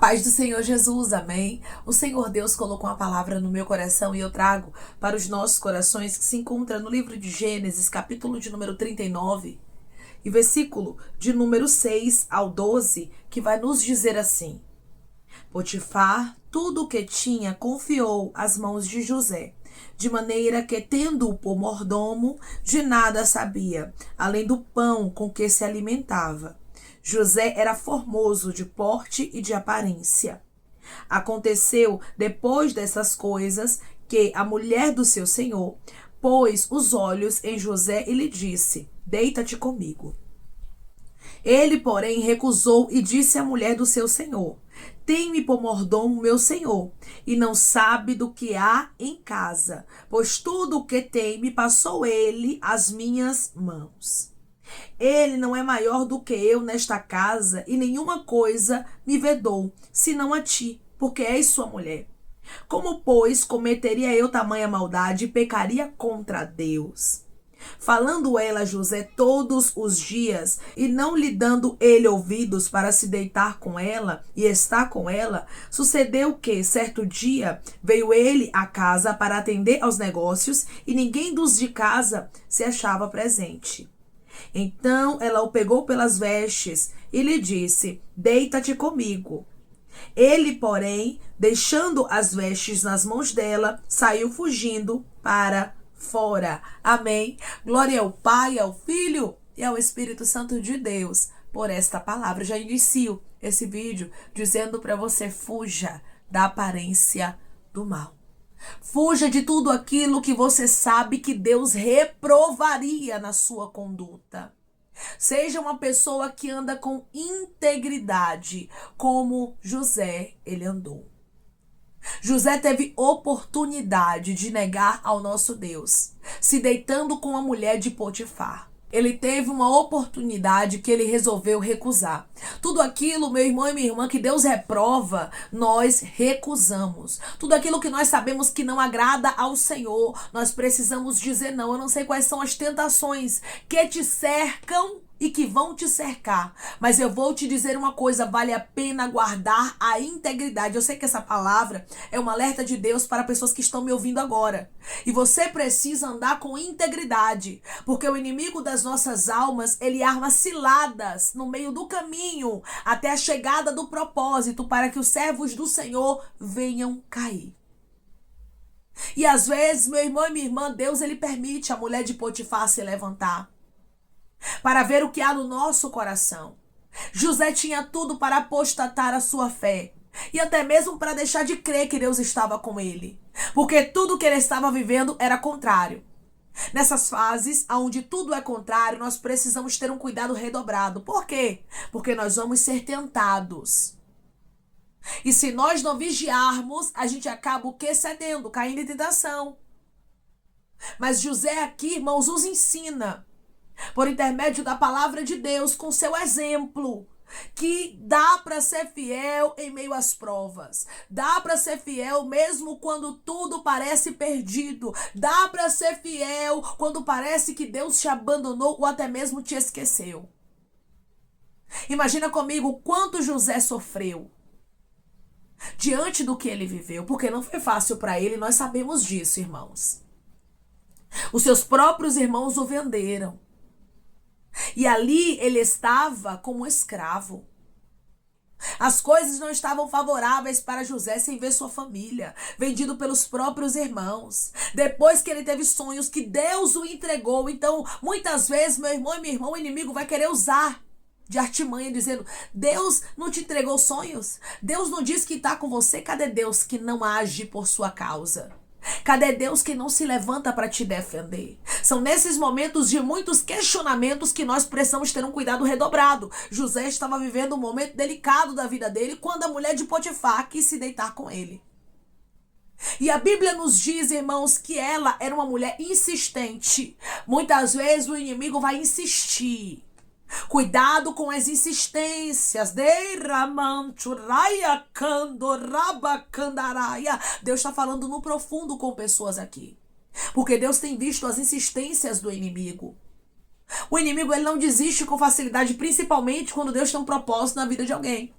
paz do Senhor Jesus, amém? O Senhor Deus colocou uma palavra no meu coração e eu trago para os nossos corações, que se encontra no livro de Gênesis, capítulo de número 39, e versículo de número 6 ao 12, que vai nos dizer assim: Potifar tudo o que tinha confiou às mãos de José, de maneira que, tendo-o por mordomo, de nada sabia, além do pão com que se alimentava. José era formoso de porte e de aparência. Aconteceu, depois dessas coisas, que a mulher do seu senhor pôs os olhos em José e lhe disse: Deita-te comigo. Ele, porém, recusou e disse à mulher do seu senhor: Tem-me por mordomo meu senhor, e não sabe do que há em casa, pois tudo o que tem me passou ele às minhas mãos. Ele não é maior do que eu nesta casa, e nenhuma coisa me vedou, senão a ti, porque és sua mulher. Como, pois, cometeria eu tamanha maldade e pecaria contra Deus? Falando ela a José todos os dias, e não lhe dando ele ouvidos para se deitar com ela e estar com ela, sucedeu que, certo dia, veio ele à casa para atender aos negócios, e ninguém dos de casa se achava presente. Então ela o pegou pelas vestes e lhe disse: Deita-te comigo. Ele, porém, deixando as vestes nas mãos dela, saiu fugindo para fora. Amém. Glória ao Pai, ao Filho e ao Espírito Santo de Deus por esta palavra. Já inicio esse vídeo dizendo para você: fuja da aparência do mal. Fuja de tudo aquilo que você sabe que Deus reprovaria na sua conduta. Seja uma pessoa que anda com integridade, como José, ele andou. José teve oportunidade de negar ao nosso Deus, se deitando com a mulher de Potifar. Ele teve uma oportunidade que ele resolveu recusar. Tudo aquilo, meu irmão e minha irmã, que Deus reprova, nós recusamos. Tudo aquilo que nós sabemos que não agrada ao Senhor, nós precisamos dizer não. Eu não sei quais são as tentações que te cercam e que vão te cercar, mas eu vou te dizer uma coisa: vale a pena guardar a integridade. Eu sei que essa palavra é um alerta de Deus para pessoas que estão me ouvindo agora, e você precisa andar com integridade, porque o inimigo das nossas almas, ele arma ciladas no meio do caminho até a chegada do propósito, para que os servos do Senhor venham cair. E às vezes, meu irmão e minha irmã, Deus, ele permite a mulher de Potifar se levantar para ver o que há no nosso coração. José tinha tudo para apostatar a sua fé, e até mesmo para deixar de crer que Deus estava com ele, porque tudo que ele estava vivendo era contrário. Nessas fases, onde tudo é contrário, nós precisamos ter um cuidado redobrado. Por quê? Porque nós vamos ser tentados. E se nós não vigiarmos, a gente acaba o quê? Cedendo, caindo em tentação. Mas José aqui, irmãos, nos ensina, por intermédio da palavra de Deus, com seu exemplo, que dá para ser fiel em meio às provas. Dá para ser fiel mesmo quando tudo parece perdido. Dá para ser fiel quando parece que Deus te abandonou ou até mesmo te esqueceu. Imagina comigo quanto José sofreu diante do que ele viveu, porque não foi fácil para ele, nós sabemos disso, irmãos. Os seus próprios irmãos o venderam. E ali ele estava como escravo. As coisas não estavam favoráveis para José sem ver sua família, vendido pelos próprios irmãos. Depois que ele teve sonhos que Deus o entregou, então muitas vezes, meu irmão e minha irmã, o inimigo vai querer usar de artimanha, dizendo: Deus não te entregou sonhos? Deus não diz que está com você? Cadê Deus que não age por sua causa? Cadê Deus que não se levanta para te defender? São nesses momentos de muitos questionamentos que nós precisamos ter um cuidado redobrado. José estava vivendo um momento delicado da vida dele quando a mulher de Potifar quis se deitar com ele. E a Bíblia nos diz, irmãos, que ela era uma mulher insistente. Muitas vezes o inimigo vai insistir. Cuidado com as insistências. Deus está falando no profundo com pessoas aqui, porque Deus tem visto as insistências do inimigo. O inimigo, ele não desiste com facilidade, principalmente quando Deus tem um propósito na vida de alguém.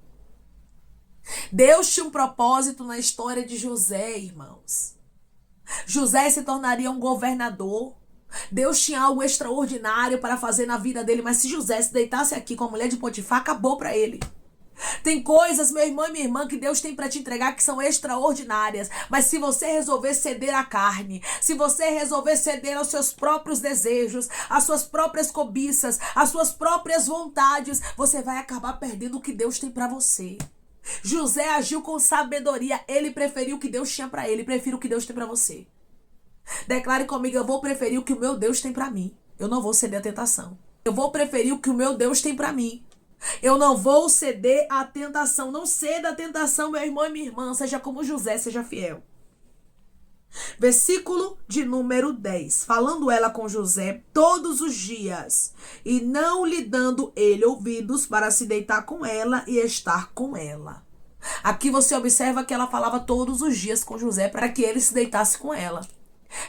Deus tinha um propósito na história de José, irmãos. José se tornaria um governador. Deus tinha algo extraordinário para fazer na vida dele, mas se José se deitasse aqui com a mulher de Potifar, acabou para ele. Tem coisas, meu irmão e minha irmã, que Deus tem para te entregar que são extraordinárias. Mas se você resolver ceder à carne, se você resolver ceder aos seus próprios desejos, às suas próprias cobiças, às suas próprias vontades, você vai acabar perdendo o que Deus tem para você. José agiu com sabedoria. Ele preferiu o que Deus tinha para ele. Prefiro o que Deus tem para você. Declare comigo: eu vou preferir o que o meu Deus tem para mim. Eu não vou ceder à tentação. Eu vou preferir o que o meu Deus tem para mim. Eu não vou ceder à tentação. Não ceda à tentação, meu irmão e minha irmã. Seja como José, seja fiel. Versículo de número 10. Falando ela com José todos os dias, e não lhe dando ele ouvidos para se deitar com ela e estar com ela. Aqui você observa que ela falava todos os dias com José para que ele se deitasse com ela.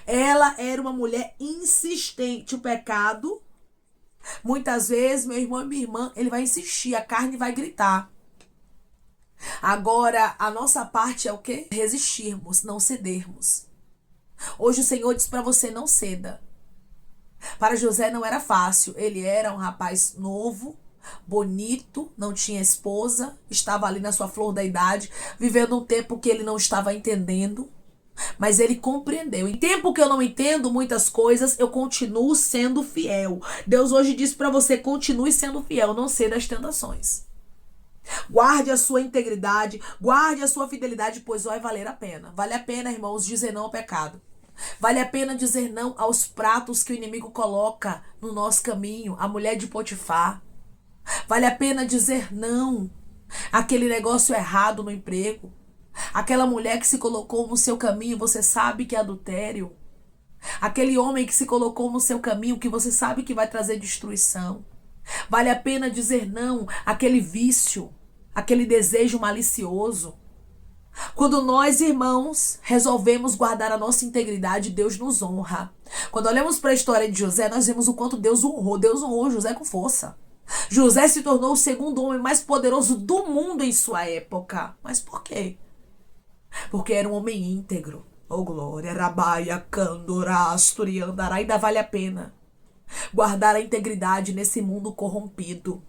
Ela era uma mulher insistente. O pecado, muitas vezes, meu irmão e minha irmã, ele vai insistir, a carne vai gritar. Agora, a nossa parte é o quê? Resistirmos, não cedermos. Hoje o Senhor diz para você: não ceda. Para José não era fácil. Ele era um rapaz novo, bonito, não tinha esposa, estava ali na sua flor da idade, vivendo um tempo que ele não estava entendendo. Mas ele compreendeu. Em tempo que eu não entendo muitas coisas, eu continuo sendo fiel. Deus hoje diz para você: continue sendo fiel, não ceda às tentações. Guarde a sua integridade, guarde a sua fidelidade, pois vai valer a pena. Vale a pena, irmãos, dizer não ao pecado. Vale a pena dizer não aos pratos que o inimigo coloca no nosso caminho, a mulher de Potifar. Vale a pena dizer não àquele negócio errado no emprego. Aquela mulher que se colocou no seu caminho, você sabe que é adultério. Aquele homem que se colocou no seu caminho, que você sabe que vai trazer destruição. Vale a pena dizer não àquele vício, aquele desejo malicioso. Quando nós, irmãos, resolvemos guardar a nossa integridade, Deus nos honra. Quando olhamos para a história de José, nós vemos o quanto Deus honrou. Deus honrou José com força. José se tornou o segundo homem mais poderoso do mundo em sua época. Mas por quê? Porque era um homem íntegro. Oh glória, rabaia, candora, asturiandara. Ainda vale a pena guardar a integridade nesse mundo corrompido.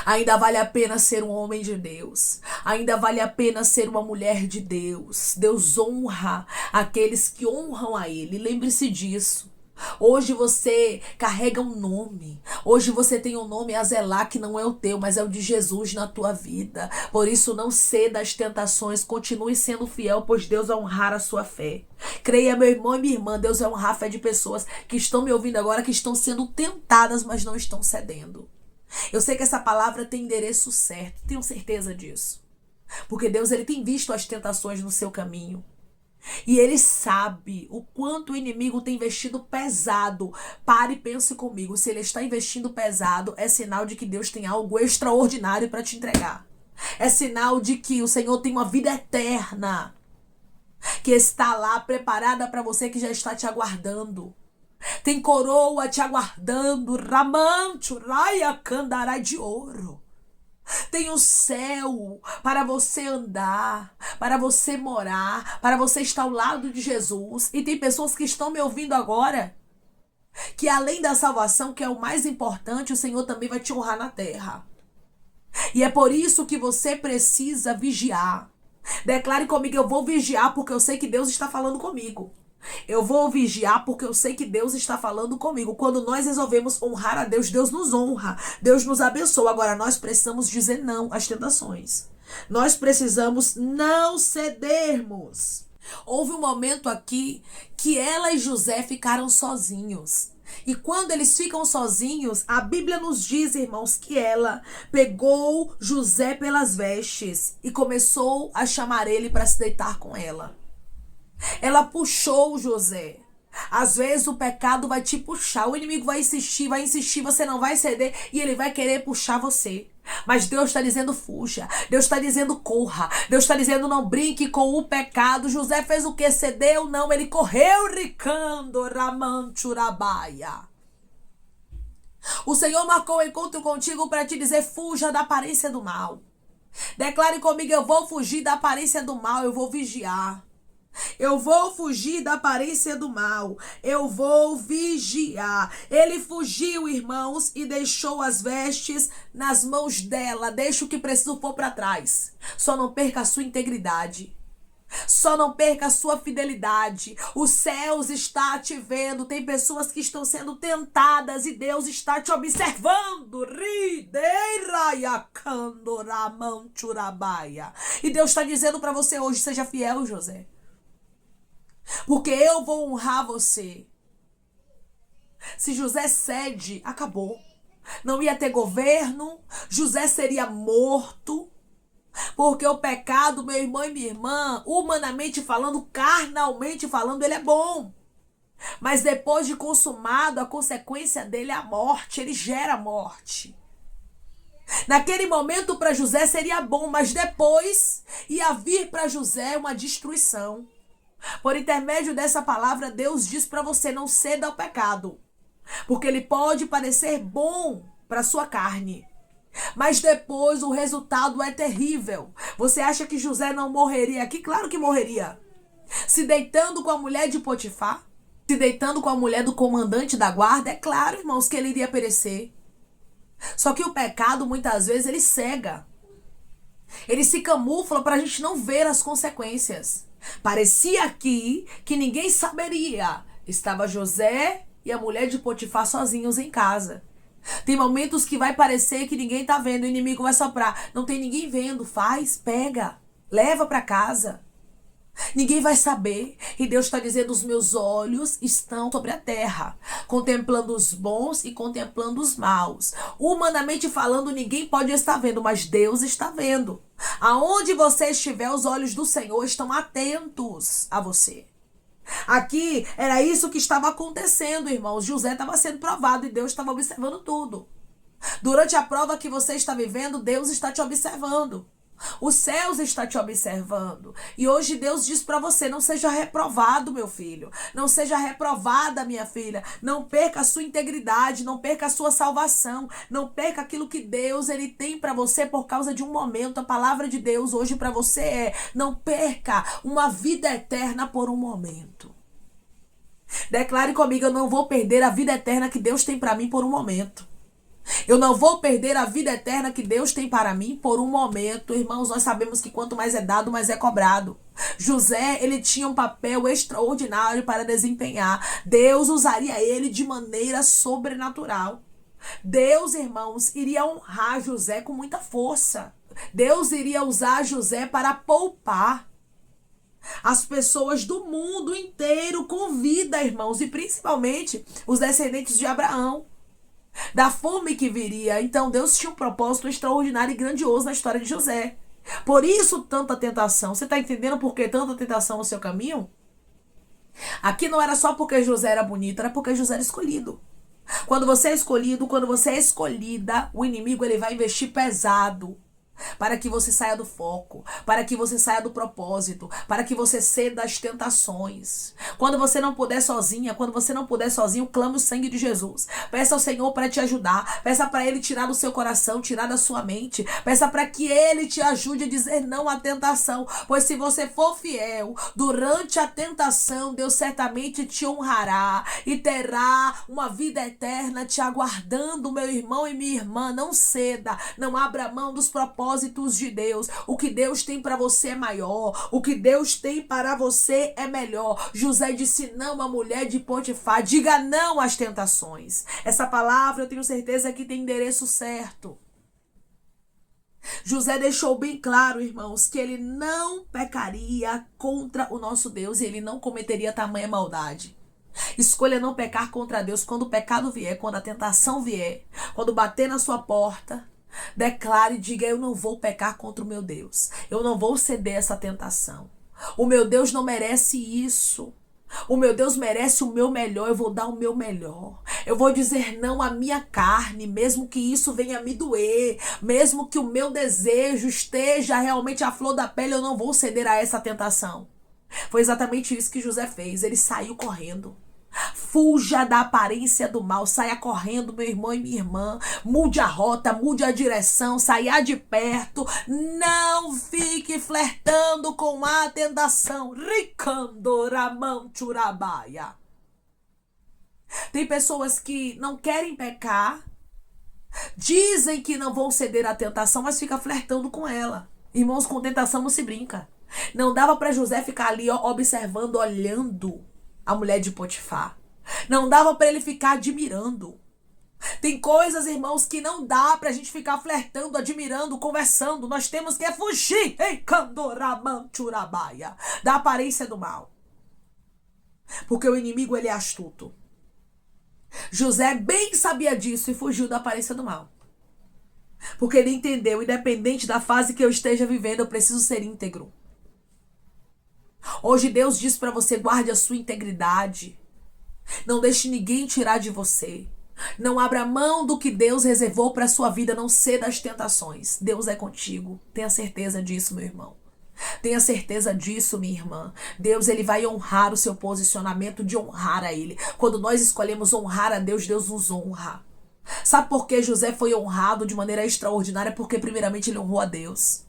Ainda vale a pena ser um homem de Deus. Ainda vale a pena ser uma mulher de Deus. Deus honra aqueles que honram a Ele. Lembre-se disso. Hoje você carrega um nome. Hoje você tem um nome a zelar que não é o teu, mas é o de Jesus na tua vida. Por isso não ceda às tentações. Continue sendo fiel, pois Deus vai honrar a sua fé. Creia, meu irmão e minha irmã, Deus vai honrar a fé de pessoas que estão me ouvindo agora, que estão sendo tentadas, mas não estão cedendo. Eu sei que essa palavra tem endereço certo, tenho certeza disso. Porque Deus, ele tem visto as tentações no seu caminho. E ele sabe o quanto o inimigo tem investido pesado. Pare e pense comigo. Se ele está investindo pesado, é sinal de que Deus tem algo extraordinário para te entregar. É sinal de que o Senhor tem uma vida eterna que está lá preparada para você, que já está te aguardando. Tem coroa te aguardando, ramante, raia, candará de ouro. Tem o céu para você andar, para você morar, para você estar ao lado de Jesus. E tem pessoas que estão me ouvindo agora, que além da salvação, que é o mais importante, o Senhor também vai te honrar na terra. E é por isso que você precisa vigiar. Declare comigo: eu vou vigiar porque eu sei que Deus está falando comigo. Eu vou vigiar porque eu sei que Deus está falando comigo. Quando nós resolvemos honrar a Deus, Deus nos honra, Deus nos abençoa. Agora nós precisamos dizer não às tentações. Nós precisamos não cedermos. Houve um momento aqui que ela e José ficaram sozinhos. E quando eles ficam sozinhos, a Bíblia nos diz, irmãos, que ela pegou José pelas vestes e começou a chamar ele para se deitar com ela. Ela puxou José. Às vezes o pecado vai te puxar. O inimigo vai insistir, você não vai ceder e ele vai querer puxar você. Mas Deus está dizendo: fuja. Deus está dizendo: corra. Deus está dizendo: não brinque com o pecado. José fez o que? Cedeu? Não, ele correu, ricando, ramanchurabaia. O Senhor marcou um encontro contigo para te dizer: fuja da aparência do mal. Declare comigo: eu vou fugir da aparência do mal, eu vou vigiar. Eu vou fugir da aparência do mal. Eu vou vigiar. Ele fugiu, irmãos, e deixou as vestes nas mãos dela. Deixa o que preciso for para trás. Só não perca a sua integridade. Só não perca a sua fidelidade. Os céus está te vendo. Tem pessoas que estão sendo tentadas e Deus está te observando. E Deus está dizendo para você hoje: seja fiel, José. Porque eu vou honrar você. Se José cede, acabou. Não ia ter governo. José seria morto. Porque o pecado, meu irmão e minha irmã, humanamente falando, carnalmente falando, ele é bom. Mas depois de consumado, a consequência dele é a morte. Ele gera morte. Naquele momento para José seria bom, mas depois ia vir para José uma destruição. Por intermédio dessa palavra, Deus diz para você: não ceda ao pecado. Porque ele pode parecer bom para sua carne. Mas depois o resultado é terrível. Você acha que José não morreria aqui? Claro que morreria. Se deitando com a mulher de Potifar, se deitando com a mulher do comandante da guarda, é claro, irmãos, que ele iria perecer. Só que o pecado, muitas vezes, ele cega. Ele se camufla para a gente não ver as consequências. Parecia aqui que ninguém saberia. Estava José e a mulher de Potifar sozinhos em casa. Tem momentos que vai parecer que ninguém tá vendo, o inimigo vai soprar. Não tem ninguém vendo, faz, pega, leva para casa. Ninguém vai saber. E Deus está dizendo: os meus olhos estão sobre a terra, contemplando os bons e contemplando os maus. Humanamente falando, ninguém pode estar vendo, mas Deus está vendo. Aonde você estiver, os olhos do Senhor estão atentos a você. Aqui era isso que estava acontecendo, irmãos. José estava sendo provado e Deus estava observando tudo. Durante a prova que você está vivendo, Deus está te observando. Os céus estão te observando. E hoje Deus diz para você: não seja reprovado, meu filho. Não seja reprovada, minha filha. Não perca a sua integridade, não perca a sua salvação. Não perca aquilo que Deus ele tem para você por causa de um momento. A palavra de Deus hoje para você é: não perca uma vida eterna por um momento. Declare comigo: eu não vou perder a vida eterna que Deus tem para mim por um momento. Eu não vou perder a vida eterna que Deus tem para mim por um momento. Irmãos, nós sabemos que quanto mais é dado, mais é cobrado. José, ele tinha um papel extraordinário para desempenhar. Deus usaria ele de maneira sobrenatural. Deus, irmãos, iria honrar José com muita força. Deus iria usar José para poupar as pessoas do mundo inteiro com vida, irmãos, e principalmente os descendentes de Abraão, da fome que viria. Então Deus tinha um propósito extraordinário e grandioso na história de José. Por isso tanta tentação. Você está entendendo por que tanta tentação no seu caminho? Aqui não era só porque José era bonito, era porque José era escolhido. Quando você é escolhido, quando você é escolhida, o inimigo ele vai investir pesado para que você saia do foco, para que você saia do propósito, para que você ceda às tentações. Quando você não puder sozinha, quando você não puder sozinho, clame o sangue de Jesus. Peça ao Senhor para te ajudar. Peça para Ele tirar do seu coração, tirar da sua mente. Peça para que Ele te ajude a dizer não à tentação. Pois se você for fiel, durante a tentação, Deus certamente te honrará e terá uma vida eterna te aguardando, meu irmão e minha irmã. Não ceda, não abra mão dos propósitos de Deus. O que Deus tem para você é maior. O que Deus tem para você é melhor. José disse não à mulher de Potifar. Diga não às tentações. Essa palavra eu tenho certeza que tem endereço certo. José deixou bem claro, irmãos, que ele não pecaria contra o nosso Deus e ele não cometeria tamanha maldade. Escolha não pecar contra Deus quando o pecado vier, quando a tentação vier, quando bater na sua porta. Declare e diga: eu não vou pecar contra o meu Deus. Eu não vou ceder a essa tentação. O meu Deus não merece isso. O meu Deus merece o meu melhor. Eu vou dar o meu melhor. Eu vou dizer não à minha carne, mesmo que isso venha me doer, mesmo que o meu desejo esteja realmente à flor da pele, eu não vou ceder a essa tentação. Foi exatamente isso que José fez. Ele saiu correndo. Fuja da aparência do mal, saia correndo, meu irmão e minha irmã. Mude a rota, mude a direção, saia de perto. Não fique flertando com a tentação. Ricandoramanchurabaia. Tem pessoas que não querem pecar, dizem que não vão ceder à tentação, mas fica flertando com ela. Irmãos, com tentação não se brinca. Não dava para José ficar ali, ó, observando, olhando a mulher de Potifar. Não dava para ele ficar admirando. Tem coisas, irmãos, que não dá pra gente ficar flertando, admirando, conversando. Nós temos que fugir da aparência do mal. Porque o inimigo, ele é astuto. José bem sabia disso e fugiu da aparência do mal. Porque ele entendeu, independente da fase que eu esteja vivendo, eu preciso ser íntegro. Hoje Deus diz para você, guarde a sua integridade. Não deixe ninguém tirar de você. Não abra mão do que Deus reservou para a sua vida. Não ceda às tentações. Deus é contigo. Tenha certeza disso, meu irmão. Tenha certeza disso, minha irmã. Deus, ele vai honrar o seu posicionamento de honrar a ele. Quando nós escolhemos honrar a Deus, Deus nos honra. Sabe por que José foi honrado de maneira extraordinária? Porque primeiramente ele honrou a Deus.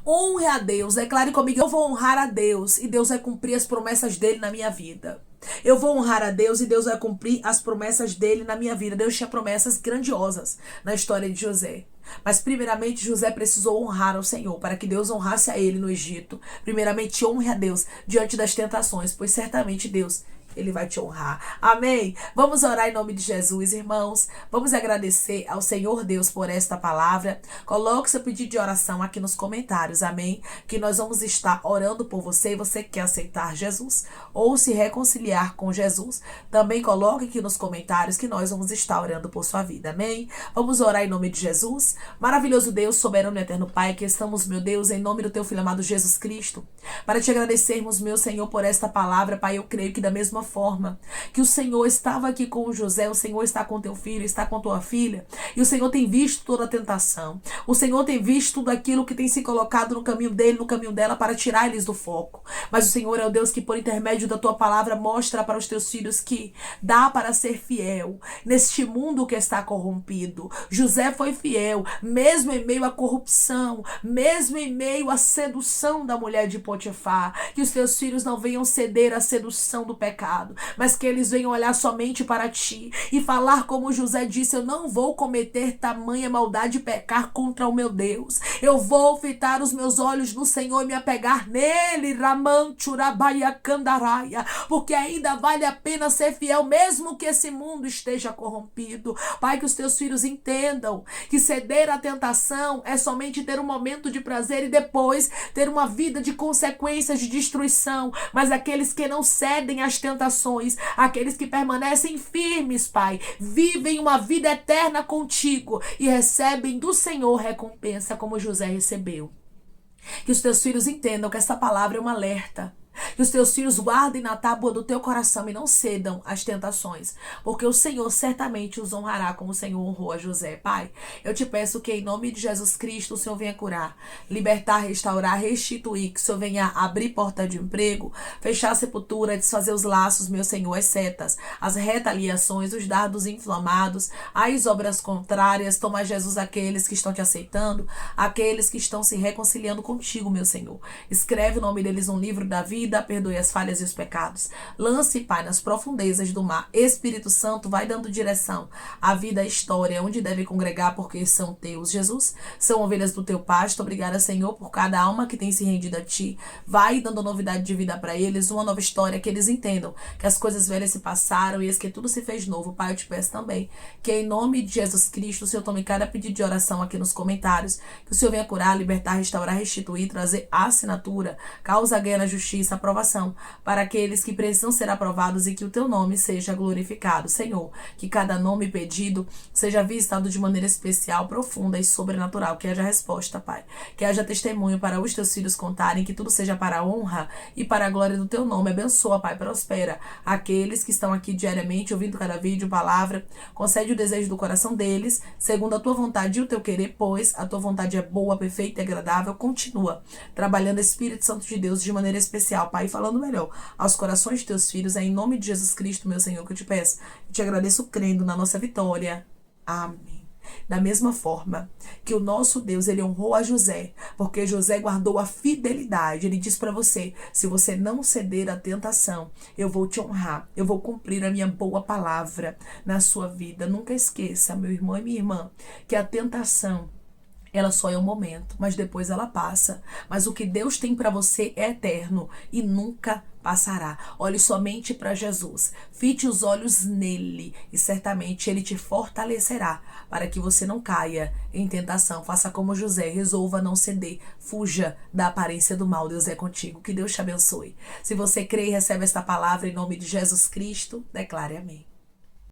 Honre a Deus, declare comigo, eu vou honrar a Deus e Deus vai cumprir as promessas dele na minha vida. Eu vou honrar a Deus e Deus vai cumprir as promessas dele na minha vida. Deus tinha promessas grandiosas na história de José. Mas primeiramente José precisou honrar ao Senhor para que Deus honrasse a ele no Egito. Primeiramente honre a Deus diante das tentações, pois certamente Deus, ele vai te honrar. Amém? Vamos orar em nome de Jesus, irmãos. Vamos agradecer ao Senhor Deus por esta palavra. Coloque seu pedido de oração aqui nos comentários. Amém? Que nós vamos estar orando por você. E você que quer aceitar Jesus ou se reconciliar com Jesus, também coloque aqui nos comentários que nós vamos estar orando por sua vida. Amém? Vamos orar em nome de Jesus. Maravilhoso Deus, soberano e eterno Pai, que estamos, meu Deus, em nome do teu Filho amado Jesus Cristo, para te agradecermos, meu Senhor, por esta palavra. Pai, eu creio que da mesma forma que o Senhor estava aqui com o José, o Senhor está com teu filho, está com tua filha, e o Senhor tem visto toda a tentação, o Senhor tem visto tudo aquilo que tem se colocado no caminho dele, no caminho dela, para tirar eles do foco. Mas o Senhor é o Deus que, por intermédio da tua palavra, mostra para os teus filhos que dá para ser fiel neste mundo que está corrompido. José foi fiel, mesmo em meio à corrupção, mesmo em meio à sedução da mulher de Potifar. Que os teus filhos não venham ceder à sedução do pecado, mas que eles venham olhar somente para ti e falar como José disse: eu não vou cometer tamanha maldade e pecar contra o meu Deus. Eu vou fitar os meus olhos no Senhor e me apegar nele, Ramanchurabaia Candaraia, porque ainda vale a pena ser fiel, mesmo que esse mundo esteja corrompido. Pai, que os teus filhos entendam que ceder à tentação é somente ter um momento de prazer e depois ter uma vida de consequências de destruição, mas aqueles que não cedem às tentações, aqueles que permanecem firmes, Pai, vivem uma vida eterna contigo e recebem do Senhor recompensa como José recebeu. Que os teus filhos entendam que essa palavra é um alerta. Que os teus filhos guardem na tábua do teu coração e não cedam às tentações, porque o Senhor certamente os honrará como o Senhor honrou a José. Pai, eu te peço que em nome de Jesus Cristo o Senhor venha curar, libertar, restaurar, restituir, que o Senhor venha abrir porta de emprego, fechar a sepultura, desfazer os laços, meu Senhor, as setas, as retaliações, os dardos inflamados, as obras contrárias. Toma, Jesus, aqueles que estão te aceitando, aqueles que estão se reconciliando contigo, meu Senhor. Escreve o nome deles no livro da vida, perdoe as falhas e os pecados. Lance, Pai, nas profundezas do mar. Espírito Santo, vai dando direção à vida, à história, onde deve congregar, porque são teus, Jesus. São ovelhas do teu pasto. Obrigada, Senhor, por cada alma que tem se rendido a ti. Vai dando novidade de vida para eles, uma nova história, que eles entendam que as coisas velhas se passaram e que tudo se fez novo. Pai, eu te peço também que em nome de Jesus Cristo o Senhor tome cada pedido de oração aqui nos comentários, que o Senhor venha curar, libertar, restaurar, restituir, trazer assinatura, causa, ganha na justiça, aprovação para aqueles que precisam ser aprovados e que o teu nome seja glorificado. Senhor, que cada nome pedido seja visitado de maneira especial, profunda e sobrenatural, que haja resposta, Pai, que haja testemunho para os teus filhos contarem, que tudo seja para a honra e para a glória do teu nome. Abençoa, Pai, prospera aqueles que estão aqui diariamente ouvindo cada vídeo, palavra, concede o desejo do coração deles, segundo a tua vontade e o teu querer, pois a tua vontade é boa, perfeita e agradável. Continua trabalhando, Espírito Santo de Deus, de maneira especial, Pai, Pai, falando melhor, aos corações de teus filhos. É em nome de Jesus Cristo, meu Senhor, que eu te peço. Eu te agradeço crendo na nossa vitória. Amém. Da mesma forma que o nosso Deus, ele honrou a José, porque José guardou a fidelidade. Ele diz para você: se você não ceder à tentação, eu vou te honrar, eu vou cumprir a minha boa palavra na sua vida. Nunca esqueça, meu irmão e minha irmã, que a tentação, ela só é um momento, mas depois ela passa. Mas o que Deus tem para você é eterno e nunca passará. Olhe somente para Jesus. Fite os olhos nele e certamente ele te fortalecerá para que você não caia em tentação. Faça como José, resolva não ceder. Fuja da aparência do mal. Deus é contigo. Que Deus te abençoe. Se você crê e recebe esta palavra em nome de Jesus Cristo, declare amém.